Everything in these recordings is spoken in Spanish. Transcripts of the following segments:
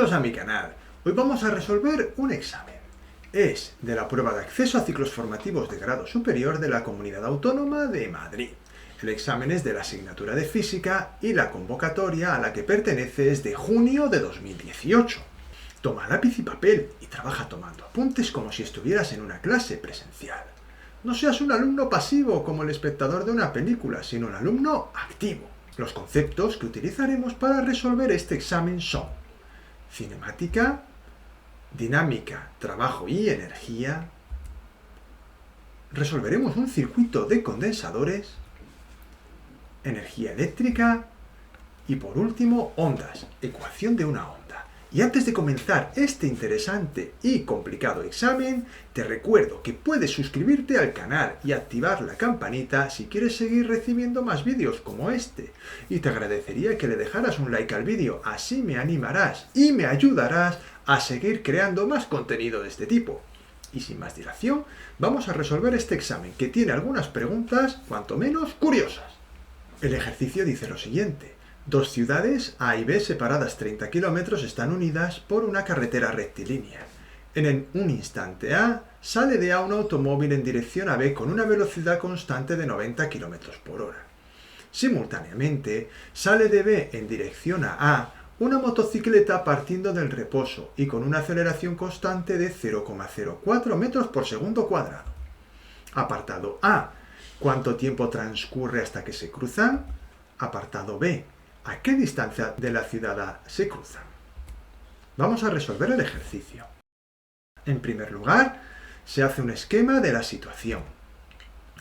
Bienvenidos a mi canal. Hoy vamos a resolver un examen. Es de la prueba de acceso a ciclos formativos de grado superior de la Comunidad Autónoma de Madrid. El examen es de la asignatura de Física y la convocatoria a la que pertenece es de junio de 2018. Toma lápiz y papel y trabaja tomando apuntes como si estuvieras en una clase presencial. No seas un alumno pasivo como el espectador de una película, sino un alumno activo. Los conceptos que utilizaremos para resolver este examen son cinemática, dinámica, trabajo y energía. Resolveremos un circuito de condensadores, energía eléctrica y por último ondas, ecuación de una onda. Y antes de comenzar este interesante y complicado examen, te recuerdo que puedes suscribirte al canal y activar la campanita si quieres seguir recibiendo más vídeos como este. Y te agradecería que le dejaras un like al vídeo, así me animarás y me ayudarás a seguir creando más contenido de este tipo. Y sin más dilación, vamos a resolver este examen que tiene algunas preguntas cuanto menos curiosas. El ejercicio dice lo siguiente. Dos ciudades, A y B, separadas 30 kilómetros, están unidas por una carretera rectilínea. En un instante A, sale de A un automóvil en dirección a B con una velocidad constante de 90 kilómetros por hora. Simultáneamente, sale de B en dirección a A una motocicleta partiendo del reposo y con una aceleración constante de 0,04 metros por segundo cuadrado. Apartado A. ¿Cuánto tiempo transcurre hasta que se cruzan? Apartado B. ¿A qué distancia de la ciudad A se cruzan? Vamos a resolver el ejercicio. En primer lugar, se hace un esquema de la situación.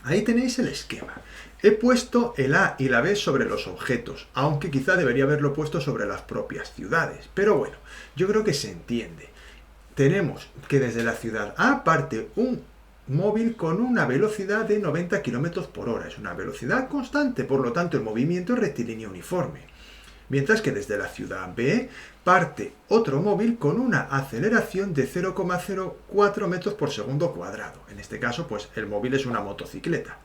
Ahí tenéis el esquema. He puesto el A y la B sobre los objetos, aunque quizá debería haberlo puesto sobre las propias ciudades. Pero bueno, yo creo que se entiende. Tenemos que desde la ciudad A parte un móvil con una velocidad de 90 km por hora. Es una velocidad constante, por lo tanto el movimiento es rectilíneo uniforme. Mientras que desde la ciudad B parte otro móvil con una aceleración de 0,04 metros por segundo cuadrado. En este caso, pues el móvil es una motocicleta.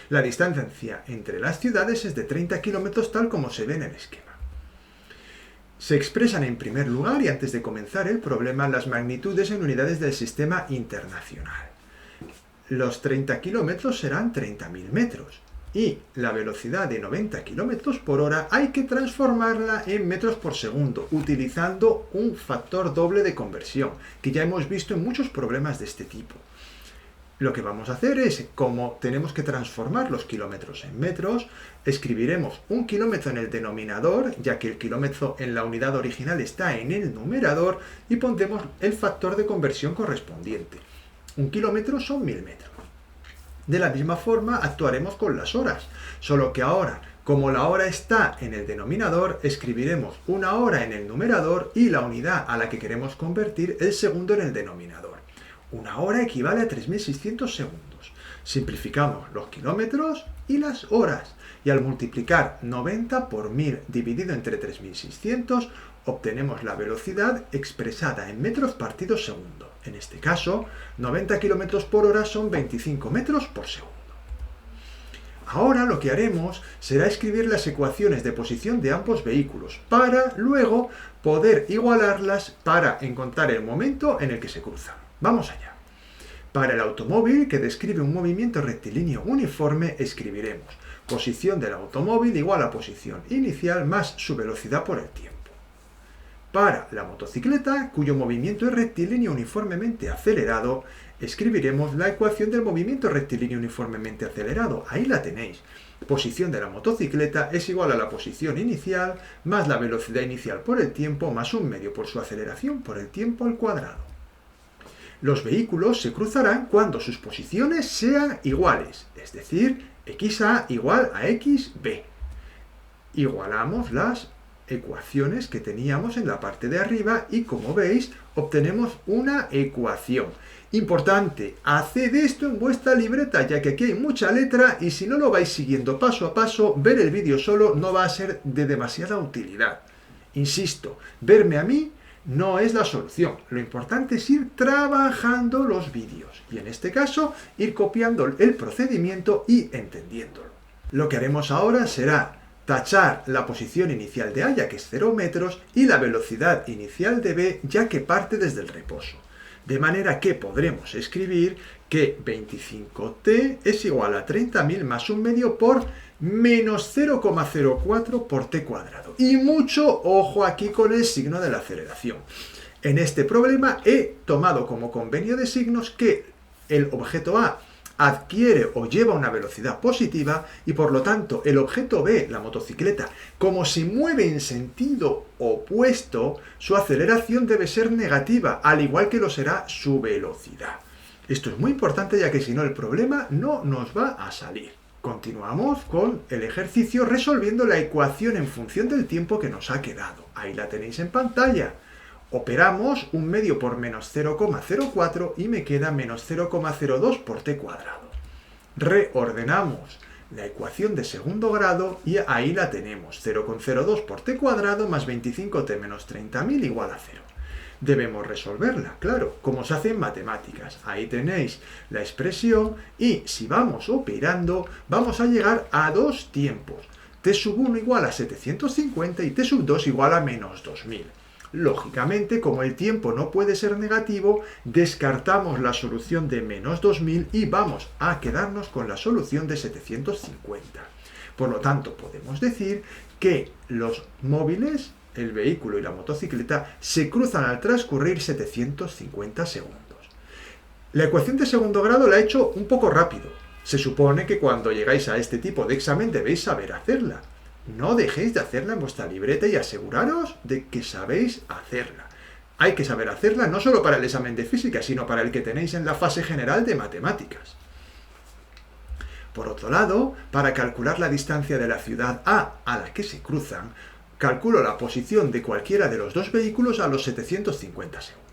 La distancia entre las ciudades es de 30 kilómetros tal como se ve en el esquema. Se expresan en primer lugar y antes de comenzar el problema las magnitudes en unidades del sistema internacional. Los 30 kilómetros serán 30.000 metros. Y la velocidad de 90 km por hora hay que transformarla en metros por segundo, utilizando un factor doble de conversión, que ya hemos visto en muchos problemas de este tipo. Lo que vamos a hacer es, como tenemos que transformar los kilómetros en metros, escribiremos un kilómetro en el denominador, ya que el kilómetro en la unidad original está en el numerador, y pondremos el factor de conversión correspondiente. Un kilómetro son 1000 metros. De la misma forma actuaremos con las horas, solo que ahora, como la hora está en el denominador, escribiremos una hora en el numerador y la unidad a la que queremos convertir el segundo en el denominador. Una hora equivale a 3600 segundos. Simplificamos los kilómetros y las horas y al multiplicar 90 por 1000 dividido entre 3600 obtenemos la velocidad expresada en metros partidos segundo. En este caso, 90 km por hora son 25 metros por segundo. Ahora lo que haremos será escribir las ecuaciones de posición de ambos vehículos para luego poder igualarlas para encontrar el momento en el que se cruzan. Vamos allá. Para el automóvil, que describe un movimiento rectilíneo uniforme, escribiremos posición del automóvil igual a posición inicial más su velocidad por el tiempo. Para la motocicleta, cuyo movimiento es rectilíneo uniformemente acelerado, escribiremos la ecuación del movimiento rectilíneo uniformemente acelerado. Ahí la tenéis. Posición de la motocicleta es igual a la posición inicial más la velocidad inicial por el tiempo más un medio por su aceleración por el tiempo al cuadrado. Los vehículos se cruzarán cuando sus posiciones sean iguales, es decir, XA igual a XB. Igualamos las ecuaciones que teníamos en la parte de arriba y como veis obtenemos una ecuación. Importante, haced esto en vuestra libreta ya que aquí hay mucha letra y si no lo vais siguiendo paso a paso, ver el vídeo solo no va a ser de demasiada utilidad. Insisto, verme a mí no es la solución, lo importante es ir trabajando los vídeos y en este caso ir copiando el procedimiento y entendiéndolo. Lo que haremos ahora será tachar la posición inicial de A, ya que es 0 metros, y la velocidad inicial de B, ya que parte desde el reposo. De manera que podremos escribir que 25t es igual a 30.000 más un medio por menos 0,04 por t cuadrado. Y mucho ojo aquí con el signo de la aceleración. En este problema he tomado como convenio de signos que el objeto A adquiere o lleva una velocidad positiva y por lo tanto el objeto B, la motocicleta, como se mueve en sentido opuesto, su aceleración debe ser negativa, al igual que lo será su velocidad. Esto es muy importante ya que si no el problema no nos va a salir. Continuamos con el ejercicio resolviendo la ecuación en función del tiempo que nos ha quedado. Ahí la tenéis en pantalla. Operamos un medio por menos 0,04 y me queda menos 0,02 por t cuadrado. Reordenamos la ecuación de segundo grado y ahí la tenemos. 0,02 por t cuadrado más 25t menos 30.000 igual a 0. Debemos resolverla, claro, como se hace en matemáticas. Ahí tenéis la expresión y si vamos operando, vamos a llegar a dos tiempos. t sub 1 igual a 750 y t sub 2 igual a menos 2000. Lógicamente, como el tiempo no puede ser negativo, descartamos la solución de menos 2000 y vamos a quedarnos con la solución de 750. Por lo tanto, podemos decir que los móviles, el vehículo y la motocicleta, se cruzan al transcurrir 750 segundos. La ecuación de segundo grado la he hecho un poco rápido. Se supone que cuando llegáis a este tipo de examen debéis saber hacerla. No dejéis de hacerla en vuestra libreta y aseguraros de que sabéis hacerla. Hay que saber hacerla no solo para el examen de física, sino para el que tenéis en la fase general de matemáticas. Por otro lado, para calcular la distancia de la ciudad A a la que se cruzan, calculo la posición de cualquiera de los dos vehículos a los 750 segundos.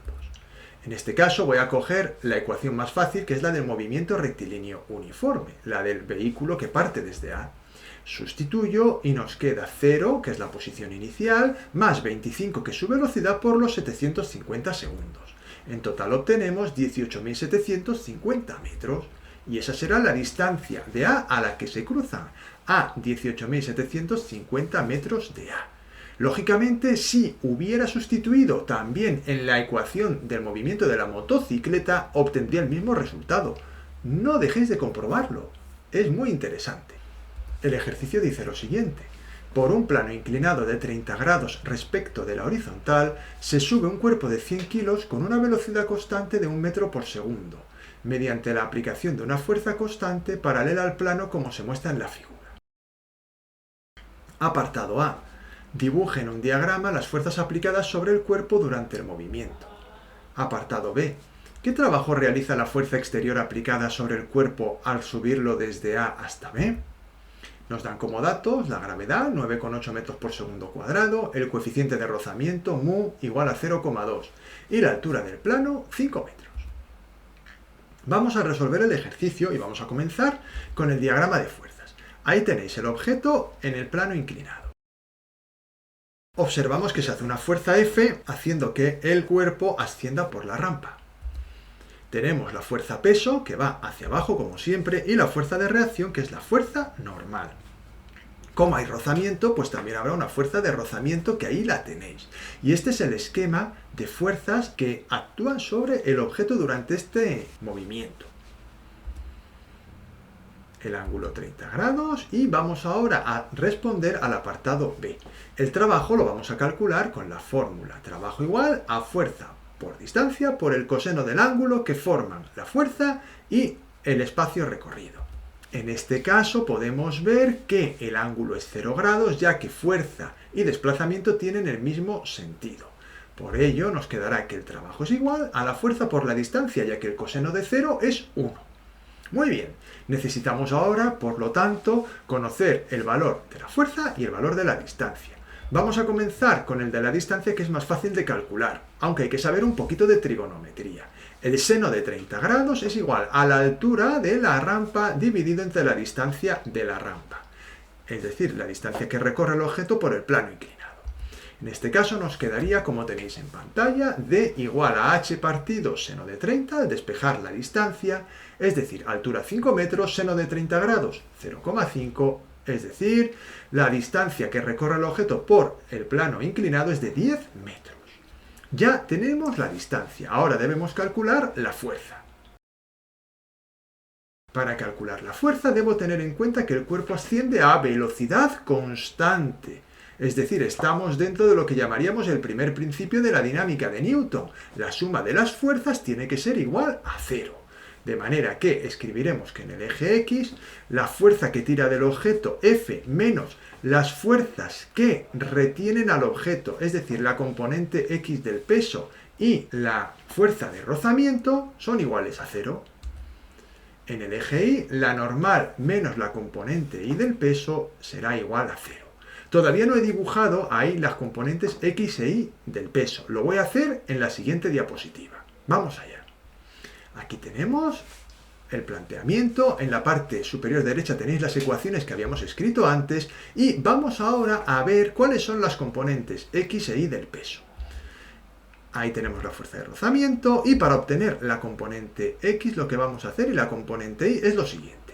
En este caso voy a coger la ecuación más fácil, que es la del movimiento rectilíneo uniforme, la del vehículo que parte desde A. Sustituyo y nos queda 0, que es la posición inicial, más 25, que es su velocidad, por los 750 segundos. En total obtenemos 18.750 metros. Y esa será la distancia de A a la que se cruzan, a 18.750 metros de A. Lógicamente, si hubiera sustituido también en la ecuación del movimiento de la motocicleta, obtendría el mismo resultado. No dejéis de comprobarlo. Es muy interesante. El ejercicio dice lo siguiente. Por un plano inclinado de 30 grados respecto de la horizontal, se sube un cuerpo de 100 kilos con una velocidad constante de 1 metro por segundo, mediante la aplicación de una fuerza constante paralela al plano como se muestra en la figura. Apartado A. Dibuje en un diagrama las fuerzas aplicadas sobre el cuerpo durante el movimiento. Apartado B. ¿Qué trabajo realiza la fuerza exterior aplicada sobre el cuerpo al subirlo desde A hasta B? Nos dan como datos la gravedad, 9,8 metros por segundo cuadrado, el coeficiente de rozamiento, mu, igual a 0,2, y la altura del plano, 5 metros. Vamos a resolver el ejercicio y vamos a comenzar con el diagrama de fuerzas. Ahí tenéis el objeto en el plano inclinado. Observamos que se hace una fuerza F haciendo que el cuerpo ascienda por la rampa. Tenemos la fuerza peso, que va hacia abajo como siempre, y la fuerza de reacción, que es la fuerza normal. Como hay rozamiento, pues también habrá una fuerza de rozamiento, que ahí la tenéis. Y este es el esquema de fuerzas que actúan sobre el objeto durante este movimiento. El ángulo 30 grados y vamos ahora a responder al apartado B. El trabajo lo vamos a calcular con la fórmula. Trabajo igual a fuerza por distancia por el coseno del ángulo que forman la fuerza y el espacio recorrido. En este caso podemos ver que el ángulo es 0 grados, ya que fuerza y desplazamiento tienen el mismo sentido. Por ello nos quedará que el trabajo es igual a la fuerza por la distancia, ya que el coseno de 0 es 1. Muy bien, necesitamos ahora, por lo tanto, conocer el valor de la fuerza y el valor de la distancia. Vamos a comenzar con el de la distancia, que es más fácil de calcular, aunque hay que saber un poquito de trigonometría. El seno de 30 grados es igual a la altura de la rampa dividido entre la distancia de la rampa, es decir, la distancia que recorre el objeto por el plano inclinado. En este caso nos quedaría, como tenéis en pantalla, d igual a h partido seno de 30 al despejar la distancia, es decir, altura 5 metros, seno de 30 grados 0,5, Es decir, la distancia que recorre el objeto por el plano inclinado es de 10 metros. Ya tenemos la distancia, ahora debemos calcular la fuerza. Para calcular la fuerza debo tener en cuenta que el cuerpo asciende a velocidad constante. Es decir, estamos dentro de lo que llamaríamos el primer principio de la dinámica de Newton. La suma de las fuerzas tiene que ser igual a cero. De manera que escribiremos que en el eje X, la fuerza que tira del objeto F menos las fuerzas que retienen al objeto, es decir, la componente X del peso y la fuerza de rozamiento, son iguales a cero. En el eje Y, la normal menos la componente Y del peso será igual a cero. Todavía no he dibujado ahí las componentes X e Y del peso. Lo voy a hacer en la siguiente diapositiva. Vamos allá. Aquí tenemos el planteamiento. En la parte superior derecha tenéis las ecuaciones que habíamos escrito antes. Y vamos ahora a ver cuáles son las componentes X e Y del peso. Ahí tenemos la fuerza de rozamiento. Y para obtener la componente X, lo que vamos a hacer y la componente Y es lo siguiente.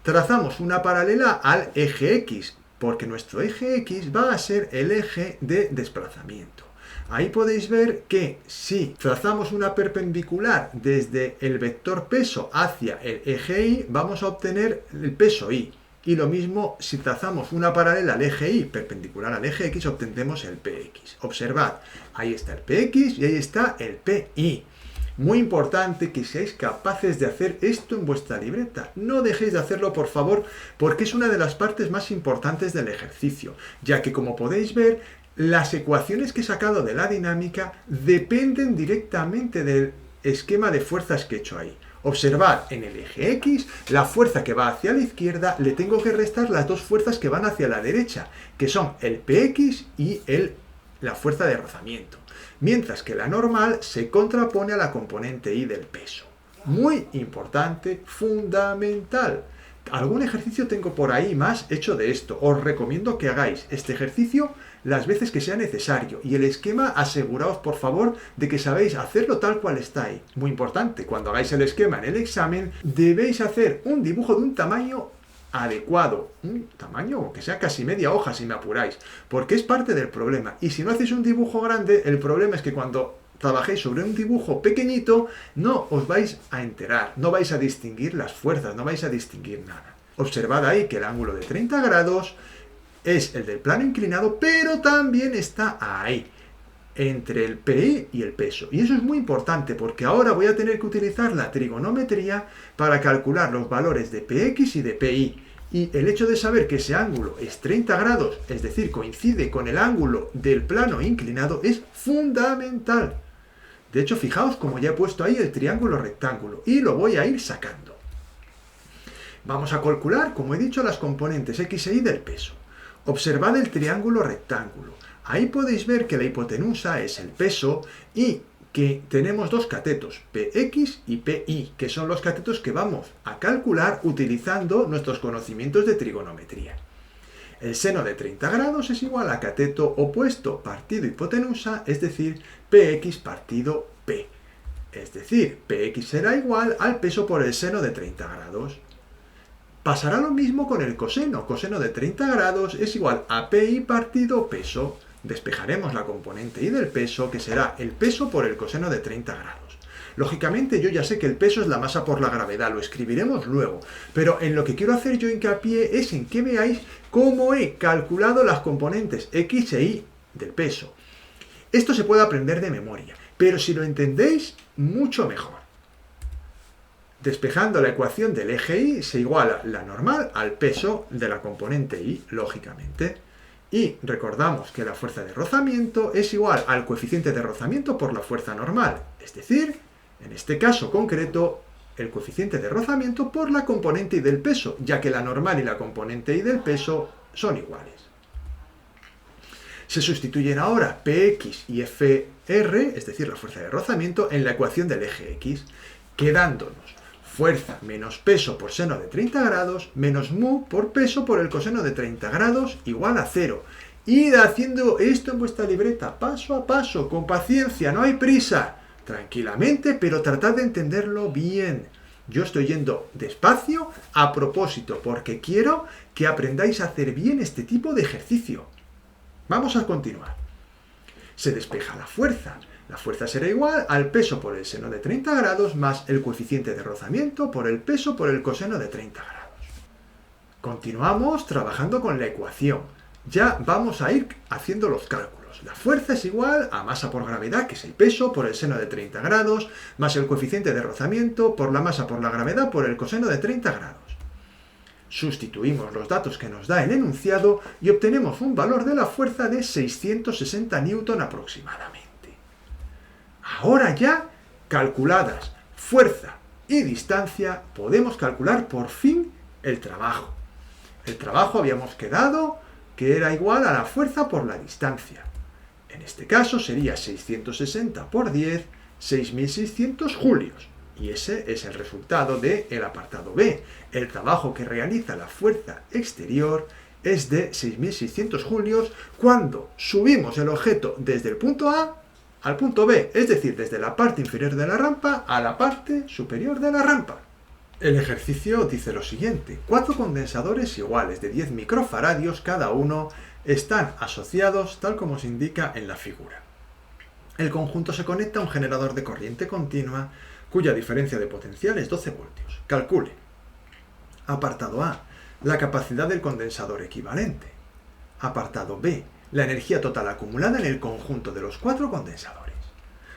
Trazamos una paralela al eje X, porque nuestro eje X va a ser el eje de desplazamiento. Ahí podéis ver que si trazamos una perpendicular desde el vector peso hacia el eje Y, vamos a obtener el peso Y. Y lo mismo si trazamos una paralela al eje Y perpendicular al eje X, obtendremos el Px. Observad, ahí está el Px y ahí está el Pi. Muy importante que seáis capaces de hacer esto en vuestra libreta. No dejéis de hacerlo, por favor, porque es una de las partes más importantes del ejercicio, ya que, como podéis ver, las ecuaciones que he sacado de la dinámica dependen directamente del esquema de fuerzas que he hecho ahí. Observad, en el eje X, la fuerza que va hacia la izquierda le tengo que restar las dos fuerzas que van hacia la derecha, que son el Px y la fuerza de rozamiento. Mientras que la normal se contrapone a la componente Y del peso. Muy importante, fundamental. Algún ejercicio tengo por ahí más hecho de esto. Os recomiendo que hagáis este ejercicio las veces que sea necesario. Y el esquema, aseguraos por favor de que sabéis hacerlo tal cual está ahí. Muy importante, cuando hagáis el esquema en el examen, debéis hacer un dibujo de un tamaño adecuado, un tamaño que sea casi media hoja si me apuráis, porque es parte del problema. Y si no hacéis un dibujo grande, el problema es que cuando trabajéis sobre un dibujo pequeñito, no os vais a enterar, no vais a distinguir las fuerzas, no vais a distinguir nada. Observad ahí que el ángulo de 30 grados es el del plano inclinado, pero también está ahí, entre el PI y el peso. Y eso es muy importante porque ahora voy a tener que utilizar la trigonometría para calcular los valores de Px y de Pi. Y el hecho de saber que ese ángulo es 30 grados, es decir, coincide con el ángulo del plano inclinado, es fundamental. De hecho, fijaos como ya he puesto ahí el triángulo rectángulo y lo voy a ir sacando. Vamos a calcular, como he dicho, las componentes X e Y del peso. Observad el triángulo rectángulo. Ahí podéis ver que la hipotenusa es el peso y que tenemos dos catetos, Px y Pi, que son los catetos que vamos a calcular utilizando nuestros conocimientos de trigonometría. El seno de 30 grados es igual a cateto opuesto partido hipotenusa, es decir, Px partido P. Es decir, Px será igual al peso por el seno de 30 grados. Pasará lo mismo con el coseno. Coseno de 30 grados es igual a Pi partido peso. Despejaremos la componente Y del peso, que será el peso por el coseno de 30 grados. Lógicamente yo ya sé que el peso es la masa por la gravedad, lo escribiremos luego, pero en lo que quiero hacer yo hincapié es en que veáis cómo he calculado las componentes X e Y del peso. Esto se puede aprender de memoria, pero si lo entendéis, mucho mejor. Despejando la ecuación del eje Y se iguala la normal al peso de la componente Y, lógicamente. Y recordamos que la fuerza de rozamiento es igual al coeficiente de rozamiento por la fuerza normal, es decir, en este caso concreto, el coeficiente de rozamiento por la componente Y del peso, ya que la normal y la componente Y del peso son iguales. Se sustituyen ahora Px y Fr, es decir, la fuerza de rozamiento, en la ecuación del eje X, quedándonos fuerza menos peso por seno de 30 grados menos mu por peso por el coseno de 30 grados igual a 0. Id haciendo esto en vuestra libreta, paso a paso, con paciencia, no hay prisa. Tranquilamente, pero tratad de entenderlo bien. Yo estoy yendo despacio a propósito, porque quiero que aprendáis a hacer bien este tipo de ejercicio. Vamos a continuar. Se despeja la fuerza. La fuerza será igual al peso por el seno de 30 grados más el coeficiente de rozamiento por el peso por el coseno de 30 grados. Continuamos trabajando con la ecuación. Ya vamos a ir haciendo los cálculos. La fuerza es igual a masa por gravedad, que es el peso por el seno de 30 grados, más el coeficiente de rozamiento por la masa por la gravedad por el coseno de 30 grados. Sustituimos los datos que nos da el enunciado y obtenemos un valor de la fuerza de 660 Newton aproximadamente. Ahora ya, calculadas fuerza y distancia, podemos calcular por fin el trabajo. El trabajo habíamos quedado que era igual a la fuerza por la distancia. En este caso sería 660 por 10, 6.600 julios. Y ese es el resultado del apartado B. El trabajo que realiza la fuerza exterior es de 6.600 julios cuando subimos el objeto desde el punto A al punto B, es decir, desde la parte inferior de la rampa a la parte superior de la rampa. El ejercicio dice lo siguiente: 4 condensadores iguales de 10 microfaradios cada uno están asociados tal como se indica en la figura. El conjunto se conecta a un generador de corriente continua cuya diferencia de potencial es 12 voltios. Calcule. Apartado A. La capacidad del condensador equivalente. Apartado B. La energía total acumulada en el conjunto de los 4 condensadores.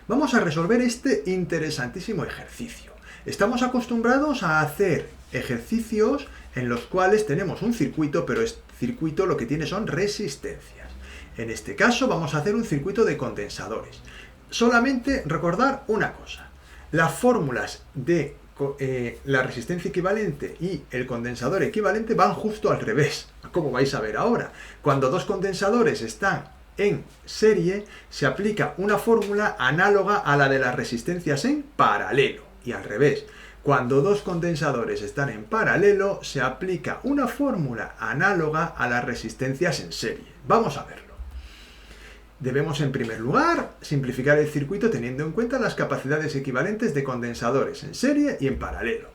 Vamos a resolver este interesantísimo ejercicio. Estamos acostumbrados a hacer ejercicios en los cuales tenemos un circuito, pero este circuito lo que tiene son resistencias. En este caso vamos a hacer un circuito de condensadores. Solamente recordar una cosa. Las fórmulas de la resistencia equivalente y el condensador equivalente van justo al revés, como vais a ver ahora. Cuando dos condensadores están en serie, se aplica una fórmula análoga a la de las resistencias en paralelo, y al revés. Cuando dos condensadores están en paralelo, se aplica una fórmula análoga a las resistencias en serie. Vamos a verlo. Debemos, en primer lugar, simplificar el circuito teniendo en cuenta las capacidades equivalentes de condensadores en serie y en paralelo.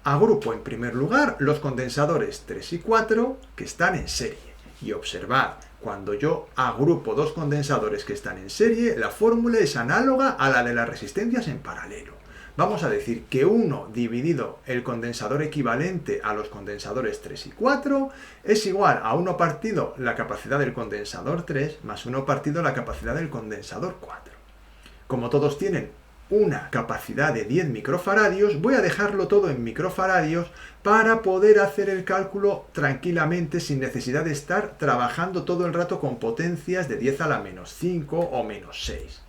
Agrupo, en primer lugar, los condensadores 3 y 4 que están en serie. Y observad, cuando yo agrupo dos condensadores que están en serie, la fórmula es análoga a la de las resistencias en paralelo. Vamos a decir que 1 dividido el condensador equivalente a los condensadores 3 y 4 es igual a 1 partido la capacidad del condensador 3 más 1 partido la capacidad del condensador 4. Como todos tienen una capacidad de 10 microfaradios, voy a dejarlo todo en microfaradios para poder hacer el cálculo tranquilamente sin necesidad de estar trabajando todo el rato con potencias de 10 a la menos 5 o menos 6.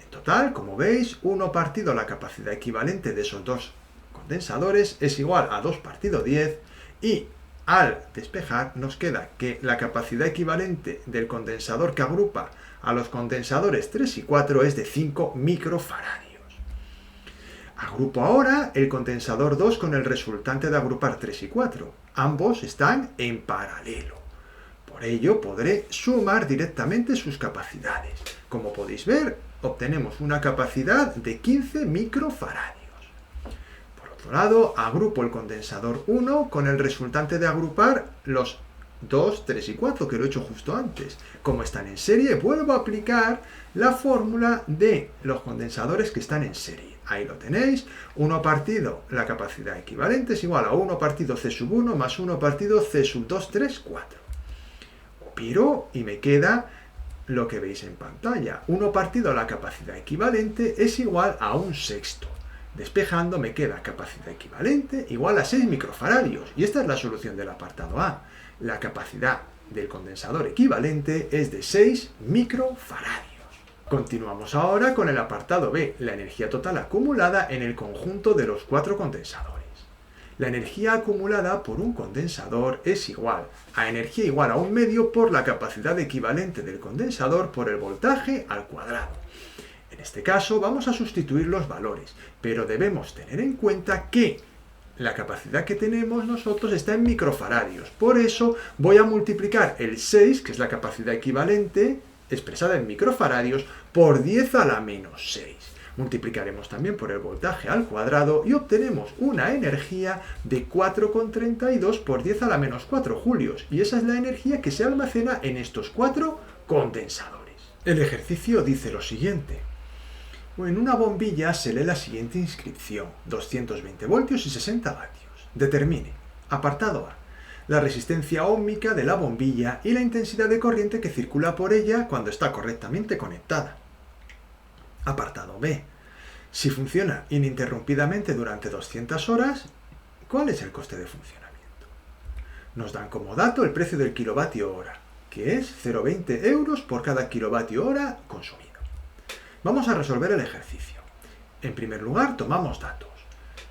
Total, como veis, 1 partido la capacidad equivalente de esos dos condensadores es igual a 2 partido 10 y al despejar nos queda que la capacidad equivalente del condensador que agrupa a los condensadores 3 y 4 es de 5 microfaradios. Agrupo ahora el condensador 2 con el resultante de agrupar 3 y 4. Ambos están en paralelo. Por ello podré sumar directamente sus capacidades. Como podéis ver, obtenemos una capacidad de 15 microfaradios. Por otro lado, agrupo el condensador 1 con el resultante de agrupar los 2, 3 y 4, que lo he hecho justo antes. Como están en serie, vuelvo a aplicar la fórmula de los condensadores que están en serie. Ahí lo tenéis, 1 partido la capacidad equivalente es igual a 1 partido C sub 1 más 1 partido C sub 2, 3, 4. Opero y me queda lo que veis en pantalla. 1 partido la capacidad equivalente es igual a 1/6. Despejando me queda capacidad equivalente igual a 6 microfaradios. Y esta es la solución del apartado A. La capacidad del condensador equivalente es de 6 microfaradios. Continuamos ahora con el apartado B, la energía total acumulada en el conjunto de los 4 condensadores. La energía acumulada por un condensador es igual a energía igual a 1/2 por la capacidad equivalente del condensador por el voltaje al cuadrado. En este caso vamos a sustituir los valores, pero debemos tener en cuenta que la capacidad que tenemos nosotros está en microfaradios. Por eso voy a multiplicar el 6, que es la capacidad equivalente, expresada en microfaradios, por 10 a la menos 6. Multiplicaremos también por el voltaje al cuadrado y obtenemos una energía de 4,32 por 10 a la menos 4 julios. Y esa es la energía que se almacena en estos 4 condensadores. El ejercicio dice lo siguiente. En una bombilla se lee la siguiente inscripción, 220 voltios y 60 vatios. Determine, apartado A, la resistencia óhmica de la bombilla y la intensidad de corriente que circula por ella cuando está correctamente conectada. Apartado B, si funciona ininterrumpidamente durante 200 horas, ¿cuál es el coste de funcionamiento? Nos dan como dato el precio del kilovatio hora, que es 0,20 euros por cada kilovatio hora consumido. Vamos a resolver el ejercicio. En primer lugar, tomamos datos.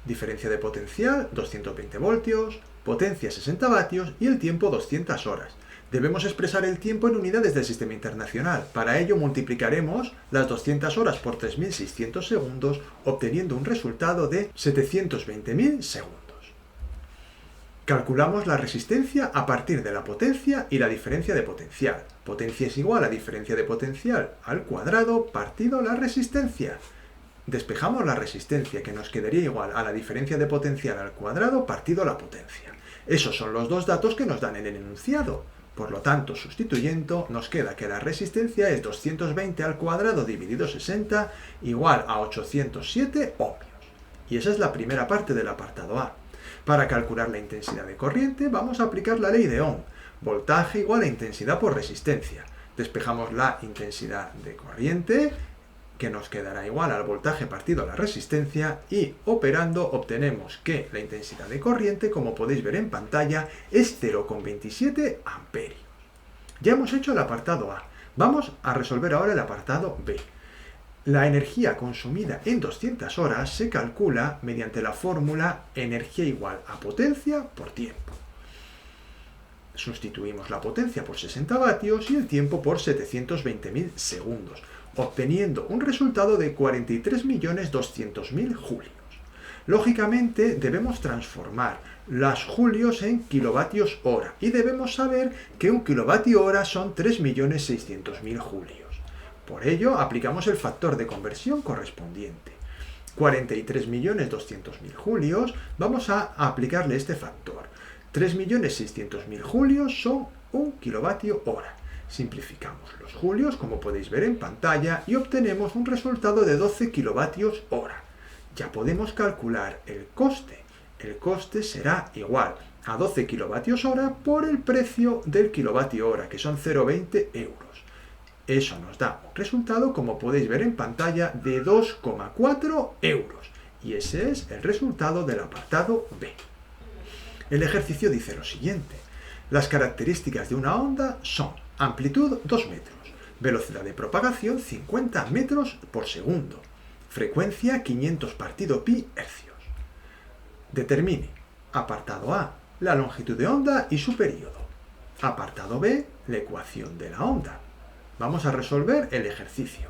Diferencia de potencial, 220 voltios, potencia 60 vatios y el tiempo 200 horas. Debemos expresar el tiempo en unidades del sistema internacional. Para ello multiplicaremos las 200 horas por 3.600 segundos, obteniendo un resultado de 720.000 segundos. Calculamos la resistencia a partir de la potencia y la diferencia de potencial. Potencia es igual a diferencia de potencial al cuadrado partido la resistencia. Despejamos la resistencia, que nos quedaría igual a la diferencia de potencial al cuadrado partido la potencia. Esos son los dos datos que nos dan en el enunciado. Por lo tanto, sustituyendo, nos queda que la resistencia es 220 al cuadrado dividido 60 igual a 807 ohmios. Y esa es la primera parte del apartado A. Para calcular la intensidad de corriente vamos a aplicar la ley de Ohm. Voltaje igual a intensidad por resistencia. Despejamos la intensidad de corriente, que nos quedará igual al voltaje partido a la resistencia, y operando obtenemos que la intensidad de corriente, como podéis ver en pantalla, es 0,27 amperios. Ya hemos hecho el apartado A. Vamos a resolver ahora el apartado B. La energía consumida en 200 horas se calcula mediante la fórmula energía igual a potencia por tiempo. Sustituimos la potencia por 60 vatios y el tiempo por 720.000 segundos, obteniendo un resultado de 43.200.000 julios. Lógicamente debemos transformar las julios en kilovatios hora y debemos saber que un kilovatio hora son 3.600.000 julios. Por ello aplicamos el factor de conversión correspondiente. 43.200.000 julios, vamos a aplicarle este factor. 3.600.000 julios son un kilovatio hora. Simplificamos los julios, como podéis ver en pantalla, y obtenemos un resultado de 12 kilovatios hora. Ya podemos calcular el coste. El coste será igual a 12 kilovatios hora por el precio del kilovatio hora, que son 0,20 euros. Eso nos da un resultado, como podéis ver en pantalla, de 2,4 euros. Y ese es el resultado del apartado B. El ejercicio dice lo siguiente. Las características de una onda son amplitud 2 metros, velocidad de propagación 50 metros por segundo, frecuencia 500 partido pi hercios. Determine, apartado A, la longitud de onda y su período. Apartado B, la ecuación de la onda. Vamos a resolver el ejercicio.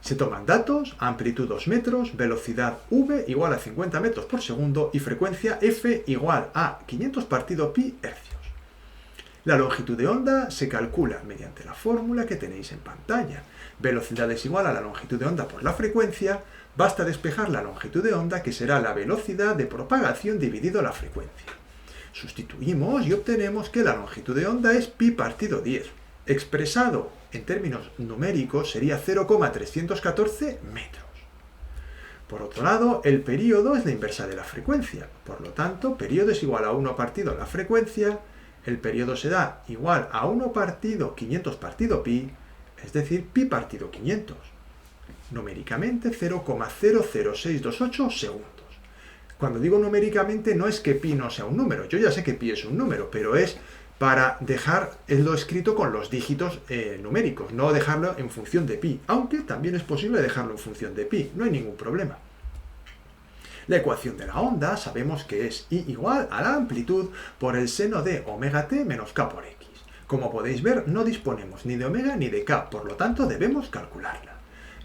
Se toman datos, amplitud 2 metros, velocidad v igual a 50 metros por segundo y frecuencia f igual a 500 partido pi hercios. La longitud de onda se calcula mediante la fórmula que tenéis en pantalla. Velocidad es igual a la longitud de onda por la frecuencia. Basta despejar la longitud de onda, que será la velocidad de propagación dividido la frecuencia. Sustituimos y obtenemos que la longitud de onda es pi partido 10. Expresado en términos numéricos sería 0,314 metros. Por otro lado, el período es la inversa de la frecuencia. Por lo tanto, período es igual a 1 partido la frecuencia. El período se da igual a 1 partido 500 partido pi, es decir, pi partido 500. Numéricamente 0,00628 segundos. Cuando digo numéricamente no es que pi no sea un número. Yo ya sé que pi es un número, pero es para dejarlo escrito con los dígitos numéricos, no dejarlo en función de pi, aunque también es posible dejarlo en función de pi, no hay ningún problema. La ecuación de la onda sabemos que es I igual a la amplitud por el seno de omega t menos k por x. Como podéis ver, no disponemos ni de omega ni de k, por lo tanto debemos calcularla.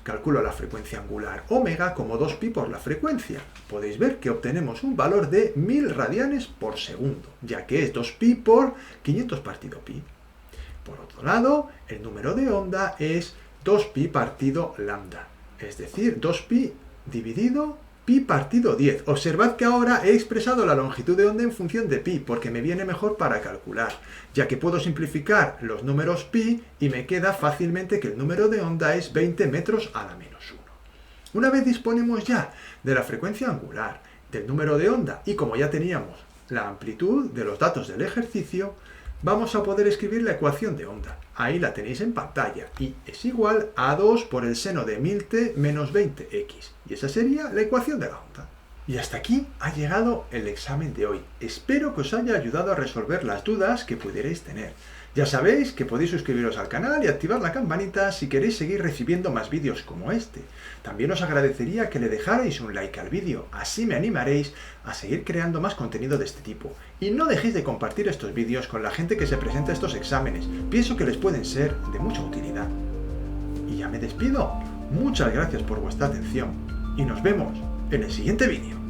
Calculo la frecuencia angular omega como 2pi por la frecuencia. Podéis ver que obtenemos un valor de 1000 radianes por segundo, ya que es 2pi por 500 partido pi. Por otro lado, el número de onda es 2pi partido lambda. es decir, 2pi dividido pi partido 10. Observad que ahora he expresado la longitud de onda en función de pi, porque me viene mejor para calcular, ya que puedo simplificar los números pi y me queda fácilmente que el número de onda es 20 metros a la menos 1. Una vez disponemos ya de la frecuencia angular, del número de onda y como ya teníamos la amplitud de los datos del ejercicio, vamos a poder escribir la ecuación de onda. Ahí la tenéis en pantalla y es igual a 2 por el seno de 1000t menos 20x. Y esa sería la ecuación de la onda. Y hasta aquí ha llegado el examen de hoy. Espero que os haya ayudado a resolver las dudas que pudierais tener. Ya sabéis que podéis suscribiros al canal y activar la campanita si queréis seguir recibiendo más vídeos como este. También os agradecería que le dejarais un like al vídeo, así me animaréis a seguir creando más contenido de este tipo. Y no dejéis de compartir estos vídeos con la gente que se presenta a estos exámenes, pienso que les pueden ser de mucha utilidad. Y ya me despido, muchas gracias por vuestra atención y nos vemos en el siguiente vídeo.